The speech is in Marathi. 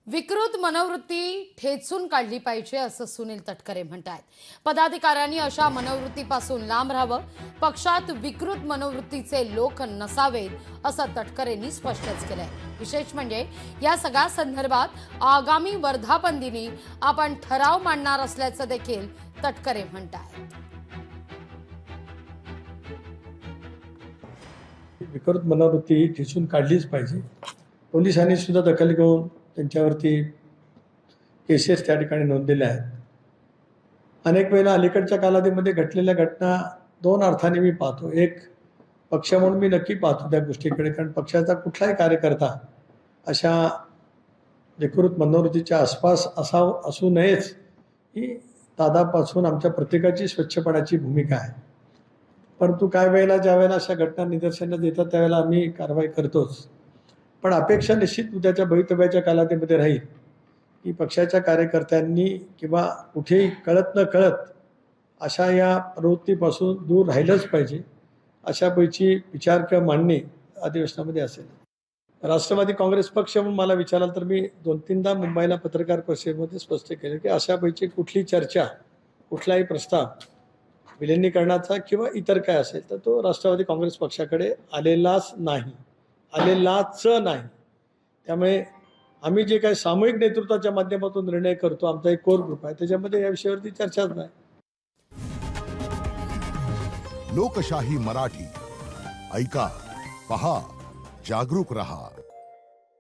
विकृत मनोवृत्ती ठेचून काढली पाहिजे असं सुनील तटकरे म्हणतात। पदाधिकाऱ्यांनी अशा मनोवृत्तीपासून लांब राहावं, पक्षात विकृत मनोवृत्तीचे लोक नसावेत असं तटकरेंनी स्पष्टच केलंय। विशेष म्हणजे या सगळ्या संदर्भात आगामी वर्धापन दिनी आपण ठराव मांडणार असल्याचं देखील तटकरे म्हणतात। विकृत मनोवृत्ती ठेचून काढलीच पाहिजे। पोलिसांनी सुद्धा दखल घेऊन त्यांच्यावरती केसेस त्या ठिकाणी नोंदलेल्या आहेत। अनेक वेळेला अलीकडच्या कालावधीमध्ये घडलेल्या घटना दोन अर्थाने मी पाहतो। एक पक्ष म्हणून मी नक्की पाहतो त्या गोष्टीकडे, कारण पक्षाचा कुठलाही कार्यकर्ता अशा विकृत मनोवृत्तीच्या आसपास असू नयेच ही दादापासून आमच्या प्रत्येकाची स्वच्छपणाची भूमिका आहे। परंतु काय वेळेला ज्या वेळेला अशा घटना निदर्शनास येतात त्यावेळेला आम्ही कारवाई करतोच। पण अपेक्षा निश्चित उद्याच्या भवितव्याच्या कालावधीमध्ये राहील की पक्षाच्या कार्यकर्त्यांनी किंवा कुठेही कळत न कळत अशा या प्रवृत्तीपासून दूर राहिलंच पाहिजे। अशापैकी विचार किंवा मांडणी अधिवेशनामध्ये असेल। राष्ट्रवादी काँग्रेस पक्ष म्हणून मला विचाराल तर मी 2-3दा मुंबईला पत्रकार परिषदेमध्ये स्पष्ट केले की अशापैकी कुठली चर्चा, कुठलाही प्रस्ताव विलिनीकरणाचा किंवा इतर काय असेल तर तो राष्ट्रवादी काँग्रेस पक्षाकडे आलेलाच नाही। त्यामुळे आम्ही जे काही सामूहिक नेतृत्वाच्या माध्यमातून निर्णय करतो, आमचा एक कोर ग्रुप आहे, त्याच्यामध्ये या विषयावरती चर्चाच नाही। लोकशाही मराठी ऐका, पहा, जागरूक रहा।